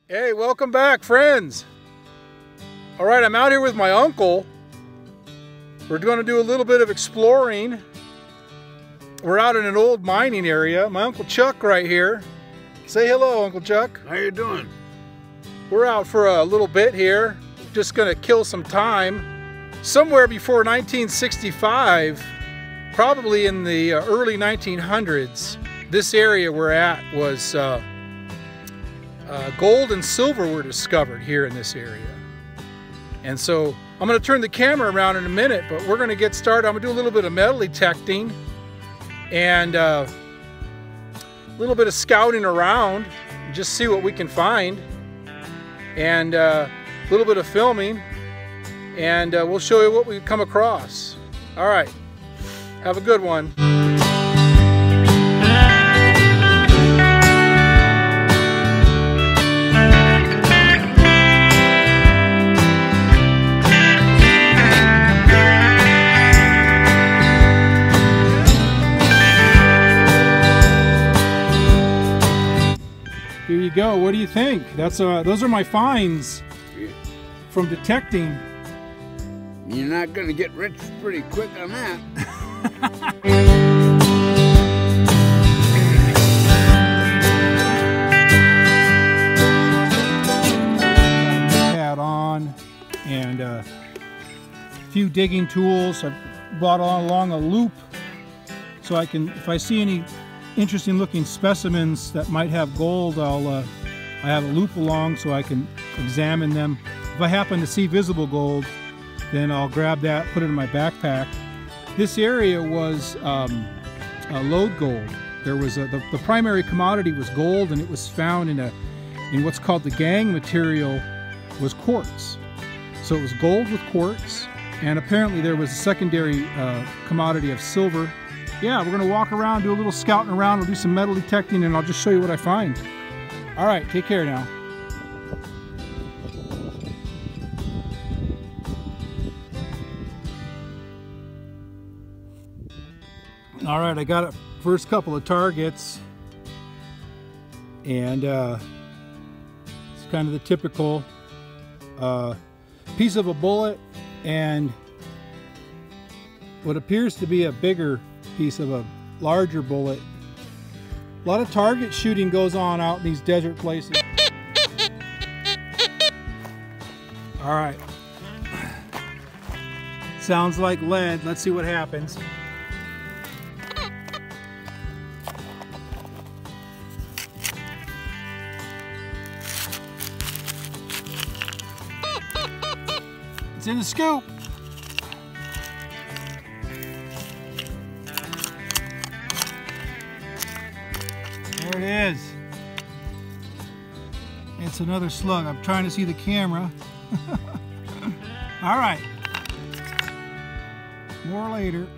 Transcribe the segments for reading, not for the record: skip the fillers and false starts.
Hey, welcome back, friends. All right, I'm out here with my uncle. We're going to do a little bit of exploring. We're out in an old mining area. My Uncle Chuck right here. Say hello, Uncle Chuck. How you doing? We're out for a little bit here. Just going to kill some time. Somewhere before 1965, probably in the early 1900s, this area we're at was gold and silver were discovered here in this area. And so I'm going to turn the camera around in a minute, but we're going to get started. I'm going to do a little bit of metal detecting and a little bit of scouting around, just see what we can find, and a little bit of filming, and we'll show you what we come across. All right, have a good one. Here you go. What do you think? That's those are my finds from detecting. You're not going to get rich pretty quick on that. Hat on and a few digging tools. I brought along a loop so I can, if I see any interesting looking specimens that might have gold, I have a loop along so I can examine them. If I happen to see visible gold, then I'll grab that, put it in my backpack. This area was lode gold. There was the primary commodity was gold, and it was found in what's called the gangue material was quartz. So it was gold with quartz, and apparently there was a secondary commodity of silver. Yeah, we're gonna walk around, do a little scouting around, we'll do some metal detecting, and I'll just show you what I find. All right, take care now. All right, I got a first couple of targets, and it's kind of the typical piece of a bullet and what appears to be a bigger piece of a larger bullet. A lot of target shooting goes on out in these desert places. All right. Sounds like lead. Let's see what happens. It's in the scoop. There it is. It's another slug. I'm trying to see the camera. All right. More later.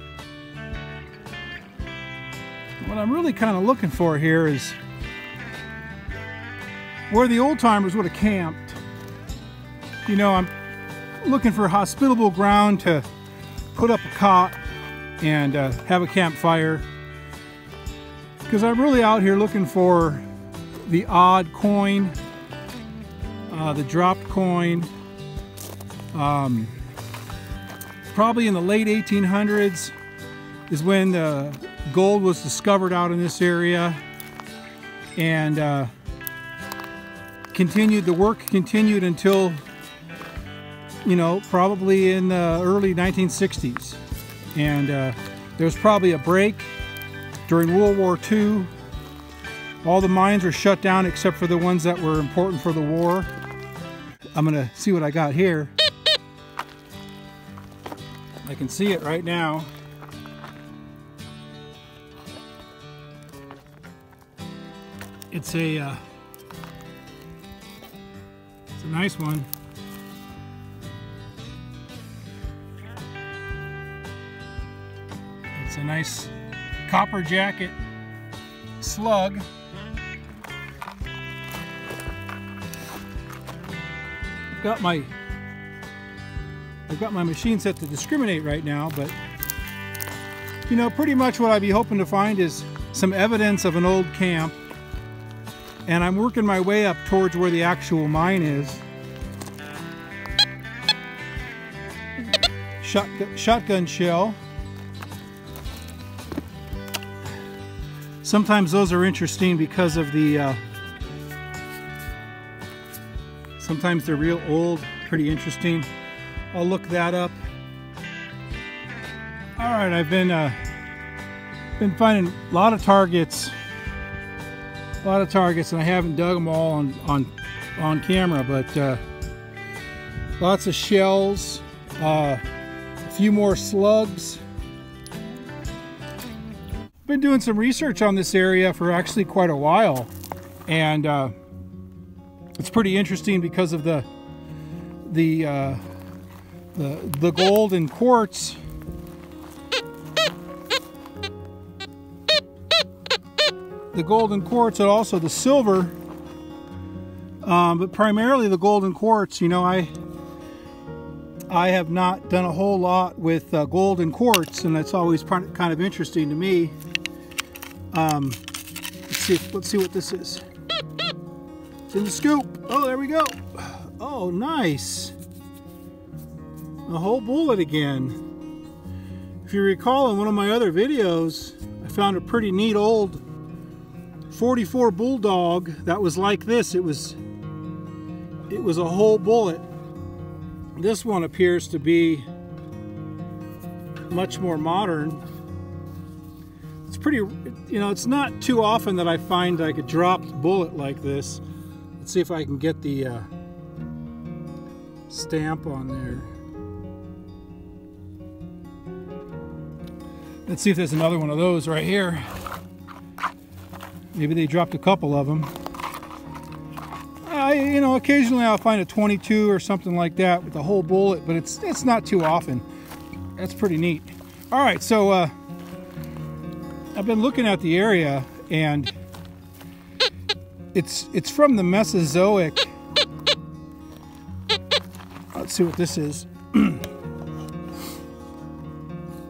What I'm really kind of looking for here is where the old timers would have camped. You know, I'm looking for hospitable ground to put up a cot and have a campfire. Because I'm really out here looking for the odd coin, the dropped coin. Probably in the late 1800s is when the gold was discovered out in this area, and the work continued until, you know, probably in the early 1960s. And there was probably a break during World War II. All the mines were shut down except for the ones that were important for the war. I'm gonna see what I got here. I can see it right now. It's a nice one. It's a nice copper jacket slug. I've got my machine set to discriminate right now, but you know, pretty much what I'd be hoping to find is some evidence of an old camp And I'm working my way up towards where the actual mine is. Shotgun shell. Sometimes those are interesting because of the sometimes they're real old, pretty interesting. I'll look that up. All right, I've been finding a lot of targets, and I haven't dug them all on camera, but lots of shells, a few more slugs. Been doing some research on this area for actually quite a while, and it's pretty interesting because of the gold and quartz. The gold and quartz, and also the silver, but primarily the gold and quartz. You know, I have not done a whole lot with gold and quartz, and that's always kind of interesting to me. Let's see what this is. It's in the scoop. Oh, there we go. Oh, nice. A whole bullet again. If you recall, in one of my other videos, I found a pretty neat old 44 Bulldog that was like this. It was a whole bullet. This one appears to be much more modern. It's pretty, you know, it's not too often that I find like a dropped bullet like this. Let's see if I can get the stamp on there. Let's see if there's another one of those right here. Maybe they dropped a couple of them. You know, occasionally I'll find a 22 or something like that with a whole bullet, but it's not too often. That's pretty neat. All right, so I've been looking at the area, and it's from the Mesozoic. Let's see what this is.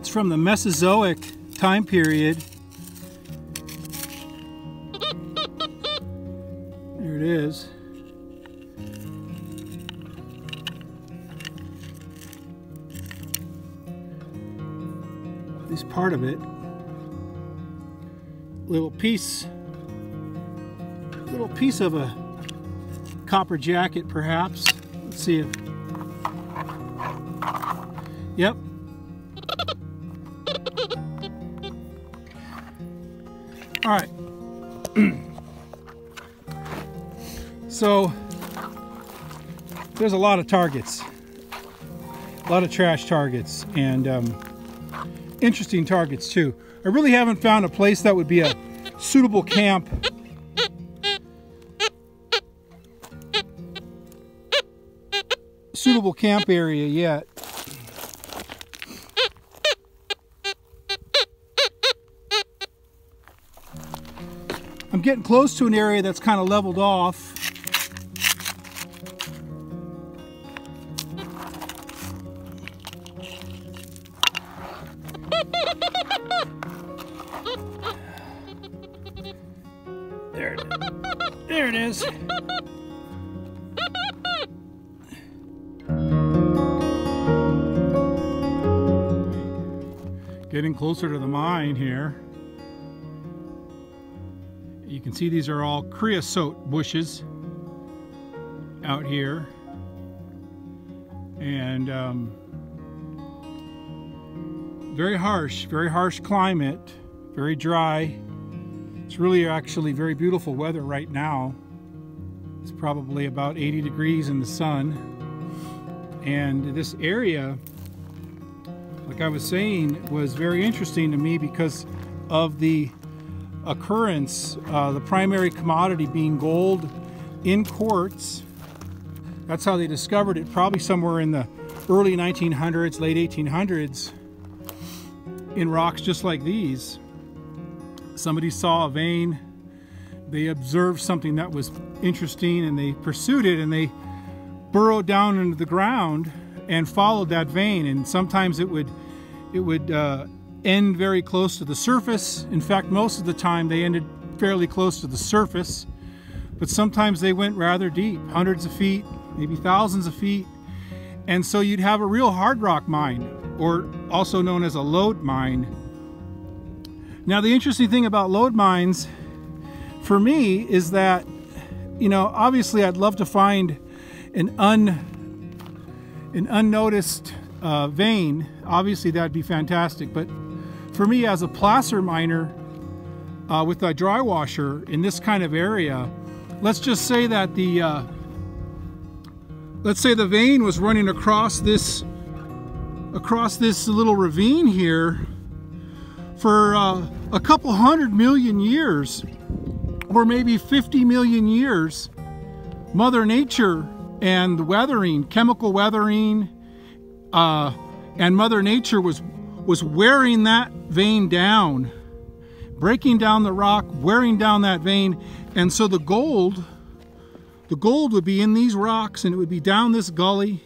It's from the Mesozoic time period. There it is. At least part of it. Little piece of a copper jacket, perhaps. Let's see if. Yep. All right. So there's a lot of targets, a lot of trash targets, and interesting targets too. I really haven't found a place that would be a suitable camp. Suitable camp area yet. I'm getting close to an area that's kind of leveled off. There it is. Getting closer to the mine here. You can see these are all creosote bushes out here, and very harsh climate, very dry. It's really actually very beautiful weather right now. It's probably about 80 degrees in the sun, and this area, like I was saying, was very interesting to me because of the occurrence, the primary commodity being gold in quartz. That's how they discovered it, probably somewhere in the early 1900s, late 1800s, in rocks just like these. Somebody saw a vein, they observed something that was interesting, and they pursued it, and they burrowed down into the ground and followed that vein. And sometimes it would end very close to the surface. In fact, most of the time they ended fairly close to the surface. but sometimes they went rather deep, hundreds of feet, maybe thousands of feet. And so you'd have a real hard rock mine, or also known as a lode mine. Now the interesting thing about lode mines for me is that, you know, obviously I'd love to find an unnoticed vein. Obviously that'd be fantastic, but for me as a placer miner with a dry washer in this kind of area, let's just say that the vein was running across this little ravine here for a couple 100 million years, or maybe 50 million years. Mother Nature and the weathering, chemical weathering, and Mother Nature was wearing that vein down, breaking down the rock, wearing down that vein. And so the gold would be in these rocks, and it would be down this gully,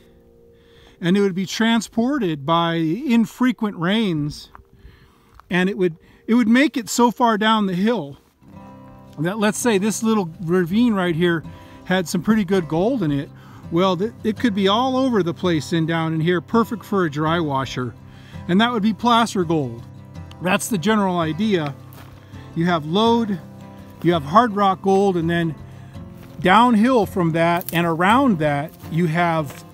and it would be transported by infrequent rains, and it would make it so far down the hill that, let's say this little ravine right here had some pretty good gold in it. Well, it could be all over the place and down in here, perfect for a dry washer, and that would be placer gold. That's the general idea. You have lode, you have hard rock gold, and then downhill from that and around that you have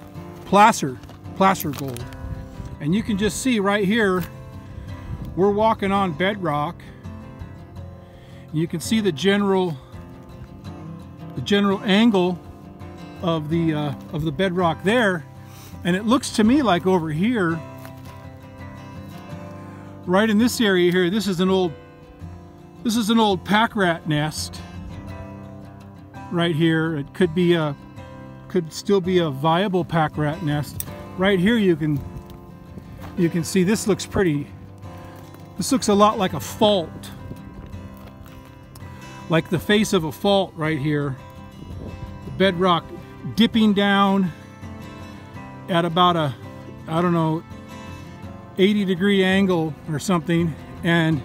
placer gold. And you can just see right here, we're walking on bedrock. You can see the general angle of the bedrock there, and it looks to me like over here, right in this area here, this is an old pack rat nest right here. It could still be a viable pack rat nest. Right here you can see this looks a lot like a fault, like the face of a fault right here. The bedrock dipping down at about a, I don't know, 80-degree angle or something, and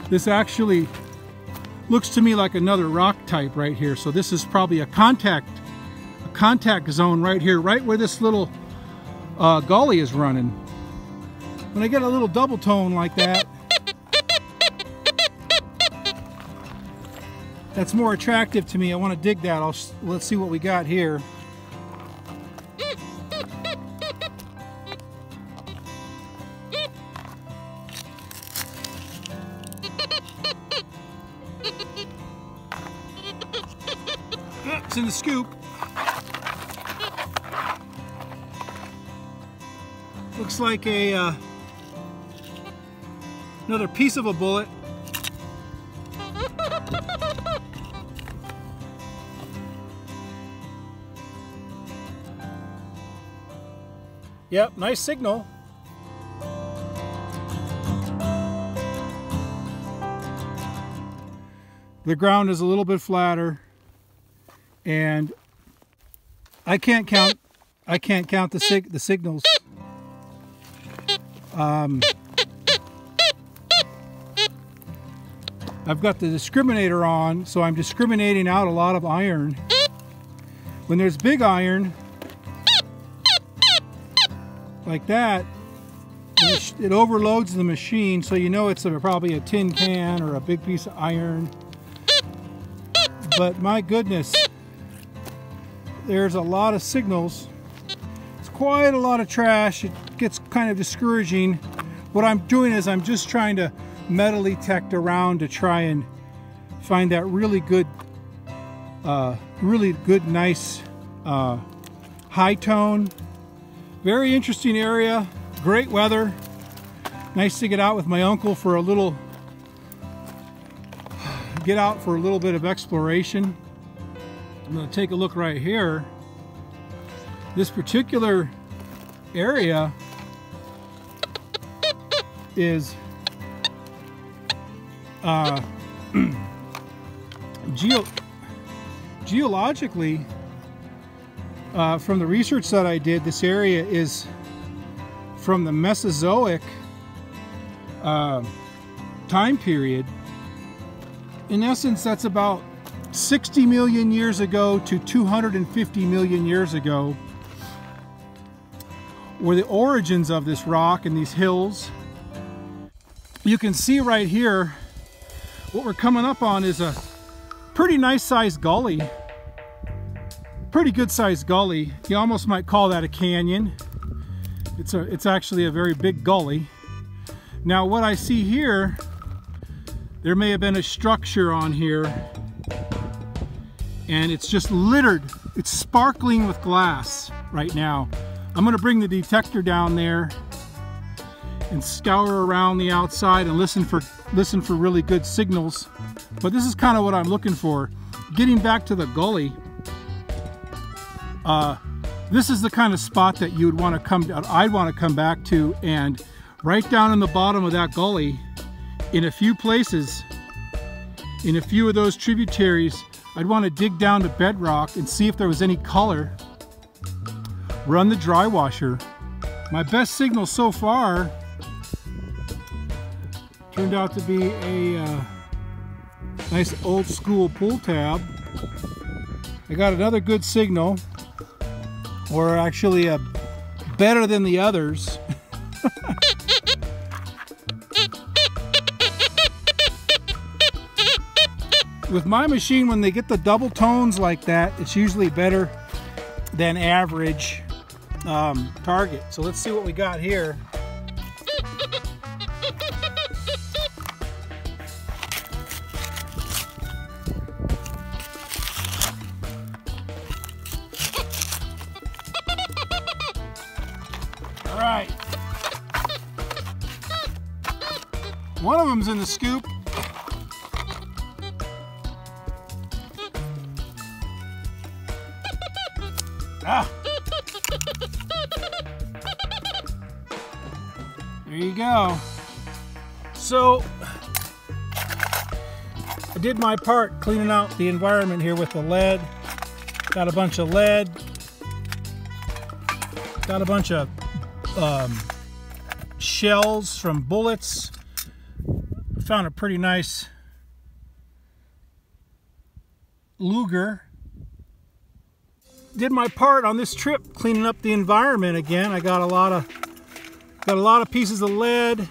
this actually looks to me like another rock type right here. So this is probably a contact zone right here, right where this little gully is running. When I get a little double tone like that, that's more attractive to me. I want to dig that. Let's see what we got here. It's in the scoop. Looks like another piece of a bullet. Yep, nice signal. The ground is a little bit flatter, and I can't count the signals. I've got the discriminator on, so I'm discriminating out a lot of iron. When there's big iron like that, it overloads the machine, so you know it's probably a tin can or a big piece of iron. But my goodness, there's a lot of signals. It's quite a lot of trash. It gets kind of discouraging. What I'm doing is I'm just trying to metal detect around to try and find that really good, nice high tone. Very interesting area, great weather. Nice to get out with my uncle for a little, bit of exploration. I'm going to take a look right here. This particular area is geologically, from the research that I did, this area is from the Mesozoic time period. in essence, that's about 60 million years ago to 250 million years ago were the origins of this rock and these hills. You can see right here, what we're coming up on is a pretty nice sized gully. Pretty good sized gully. You almost might call that a canyon. It's actually a very big gully. Now what I see here, there may have been a structure on here, and it's just littered. It's sparkling with glass right now. I'm gonna bring the detector down there and scour around the outside and listen for really good signals. But this is kind of what I'm looking for. Getting back to the gully, this is the kind of spot that you would want to I'd want to come back to, and right down in the bottom of that gully, in a few places, in a few of those tributaries, I'd want to dig down to bedrock and see if there was any color. Run the dry washer. My best signal so far turned out to be a nice old school pull tab. I got another good signal, or actually better than the others. With my machine, when they get the double tones like that, it's usually better than average target. So let's see what we got here. All right. One of them's in the scoop. Ah. There you go. So I did my part cleaning out the environment here with the lead. Got a bunch of lead. Got a bunch of shells from bullets. Found a pretty nice Luger. Did my part on this trip cleaning up the environment again. I got a lot of pieces of lead,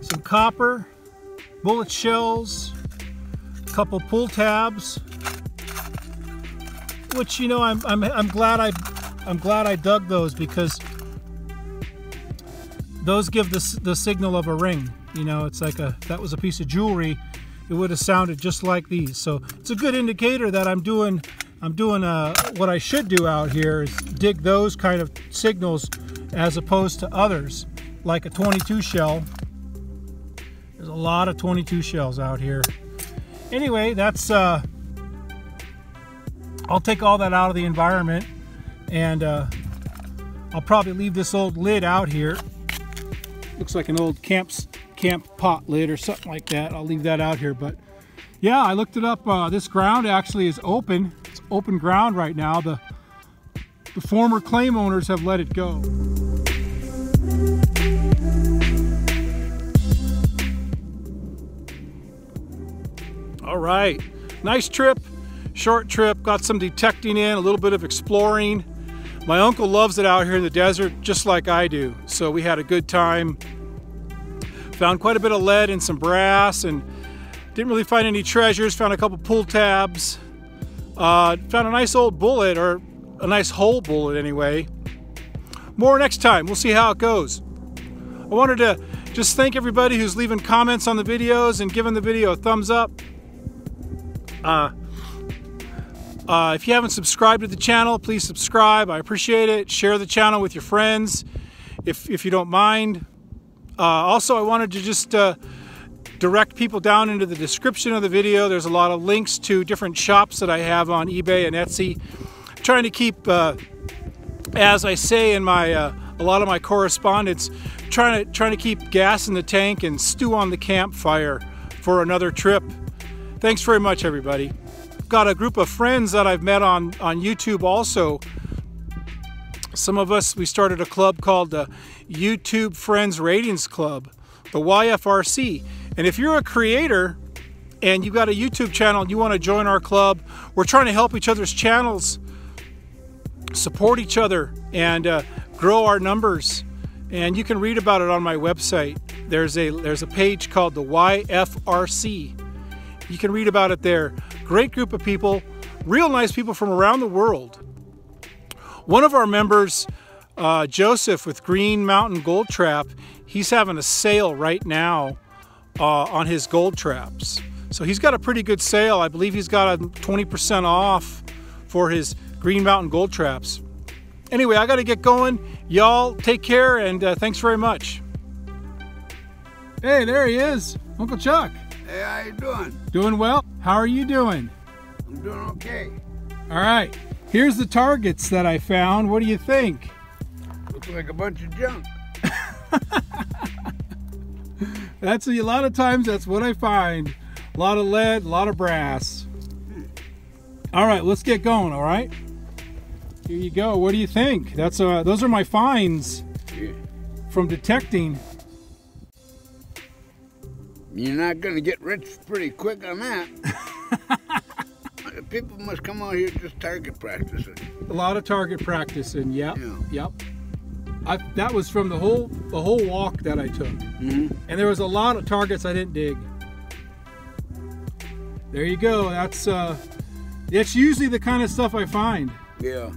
some copper, bullet shells, a couple pull tabs, which, you know, I'm glad I dug those, because those give the signal of a ring. You know, it's like that was a piece of jewelry. It would have sounded just like these. So it's a good indicator that I'm doing what I should do out here, is dig those kind of signals as opposed to others, like a 22 shell. There's a lot of 22 shells out here. Anyway, that's I'll take all that out of the environment, and I'll probably leave this old lid out here. Looks like an old camp pot lid or something like that. I'll leave that out here. But yeah, I looked it up. This ground actually is open. It's open ground right now. The former claim owners have let it go. All right, nice trip, short trip. Got some detecting in, a little bit of exploring. My uncle loves it out here in the desert, just like I do. So we had a good time. Found quite a bit of lead and some brass, and didn't really find any treasures. Found a couple pull tabs. Found a nice old bullet, or a nice whole bullet anyway. More next time. We'll see how it goes. I wanted to just thank everybody who's leaving comments on the videos and giving the video a thumbs up. If you haven't subscribed to the channel, please subscribe. I appreciate it. Share the channel with your friends if you don't mind. Also, I wanted to just direct people down into the description of the video. There's a lot of links to different shops that I have on eBay and Etsy. I'm trying to keep, as I say in my a lot of my correspondence, trying to keep gas in the tank and stew on the campfire for another trip. Thanks very much, everybody. I've got a group of friends that I've met on YouTube also. Some of us, we started a club called the YouTube Friends Ratings Club, the YFRC. And if you're a creator and you've got a YouTube channel and you want to join our club, we're trying to help each other's channels, support each other, and grow our numbers. And you can read about it on my website. There's a page called the YFRC. You can read about it there. Great group of people, real nice people from around the world. One of our members, Joseph with Green Mountain Gold Trap, he's having a sale right now on his gold traps. So he's got a pretty good sale. I believe he's got a 20% off for his Green Mountain Gold Traps. Anyway, I got to get going. Y'all take care, and thanks very much. Hey, there he is, Uncle Chuck. Hey, how you doing? Doing well. How are you doing? I'm doing okay. All right, here's the targets that I found. What do you think? Looks like a bunch of junk. That's a lot of times that's what I find. A lot of lead, a lot of brass. All right, let's get going, all right? Here you go. What do you think? That's those are my finds from detecting. You're not going to get rich pretty quick on that. People must come out here just target practicing. A lot of target practicing, yep. Yeah. Yep. That was from the whole walk that I took. Mm-hmm. And there was a lot of targets I didn't dig. There you go. That's usually the kind of stuff I find. Yeah.